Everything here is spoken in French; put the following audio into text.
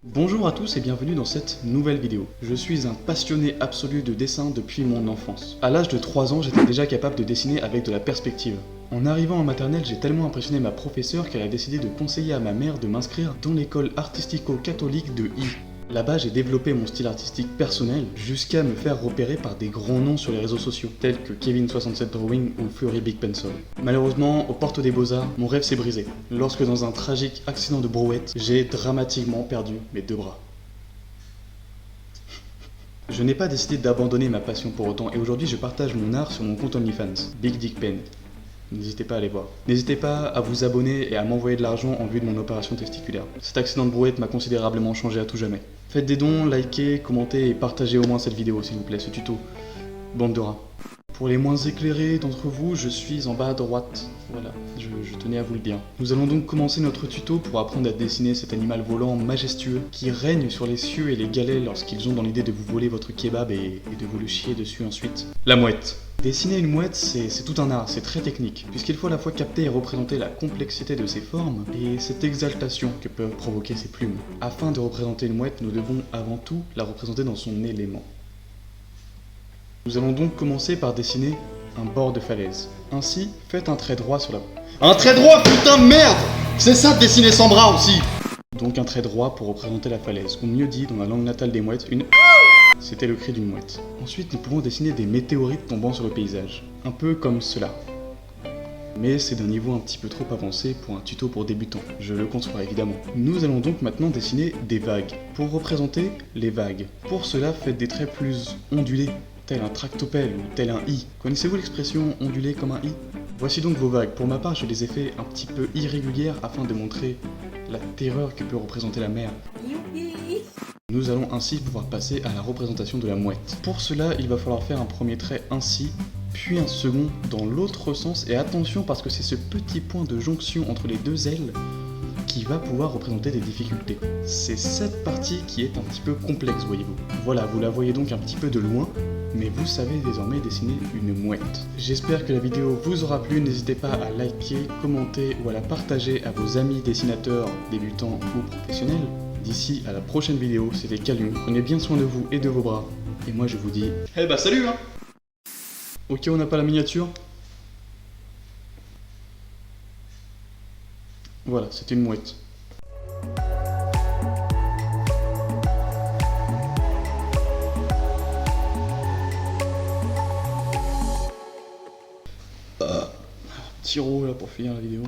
Bonjour à tous et bienvenue dans cette nouvelle vidéo. Je suis un passionné absolu de dessin depuis mon enfance. À l'âge de 3 ans, j'étais déjà capable de dessiner avec de la perspective. En arrivant en maternelle, j'ai tellement impressionné ma professeure qu'elle a décidé de conseiller à ma mère de m'inscrire dans l'école artistico-catholique de I. Là-bas, j'ai développé mon style artistique personnel jusqu'à me faire repérer par des grands noms sur les réseaux sociaux, tels que Kevin67 Drawing ou Fleury Big Pencil. Malheureusement, aux portes des Beaux-Arts, mon rêve s'est brisé, lorsque dans un tragique accident de brouette, j'ai dramatiquement perdu mes 2 bras. Je n'ai pas décidé d'abandonner ma passion pour autant, et aujourd'hui je partage mon art sur mon compte OnlyFans, Big Dick Pen. N'hésitez pas à aller voir. N'hésitez pas à vous abonner et à m'envoyer de l'argent en vue de mon opération testiculaire. Cet accident de brouette m'a considérablement changé à tout jamais. Faites des dons, likez, commentez et partagez au moins cette vidéo s'il vous plaît, ce tuto. Bande de rats. Pour les moins éclairés d'entre vous, je suis en bas à droite. Voilà, je tenais à vous le dire. Nous allons donc commencer notre tuto pour apprendre à dessiner cet animal volant majestueux qui règne sur les cieux et les galets lorsqu'ils ont dans l'idée de vous voler votre kebab et de vous le chier dessus ensuite. La mouette. Dessiner une mouette, c'est tout un art, c'est très technique, puisqu'il faut à la fois capter et représenter la complexité de ses formes et cette exaltation que peuvent provoquer ses plumes. Afin de représenter une mouette, nous devons avant tout la représenter dans son élément. Nous allons donc commencer par dessiner un bord de falaise. Ainsi, faites un trait droit sur la... Un trait droit, putain de merde! C'est ça de dessiner sans bras aussi! Donc un trait droit pour représenter la falaise, ou mieux dit, dans la langue natale des mouettes, une... C'était le cri d'une mouette. Ensuite, nous pouvons dessiner des météorites tombant sur le paysage. Un peu comme cela. Mais c'est d'un niveau un petit peu trop avancé pour un tuto pour débutants, je le conçois évidemment. Nous allons donc maintenant dessiner des vagues, pour représenter les vagues. Pour cela, faites des traits plus ondulés, tel un tractopelle ou tel un i. Connaissez-vous l'expression ondulé comme un i? Voici donc vos vagues. Pour ma part, je les ai fait un petit peu irrégulières afin de montrer la terreur que peut représenter la mer. Nous allons ainsi pouvoir passer à la représentation de la mouette. Pour cela, il va falloir faire un premier trait ainsi, puis un second dans l'autre sens, et attention parce que c'est ce petit point de jonction entre les deux ailes qui va pouvoir représenter des difficultés. C'est cette partie qui est un petit peu complexe, voyez-vous. Voilà, vous la voyez donc un petit peu de loin, mais vous savez désormais dessiner une mouette. J'espère que la vidéo vous aura plu, n'hésitez pas à liker, commenter ou à la partager à vos amis dessinateurs, débutants ou professionnels. D'ici à la prochaine vidéo, c'était Calum, prenez bien soin de vous et de vos bras, et moi je vous dis... Eh bah salut hein! Ok, on n'a pas la miniature. Voilà, c'était une mouette. Tiro là pour finir la vidéo.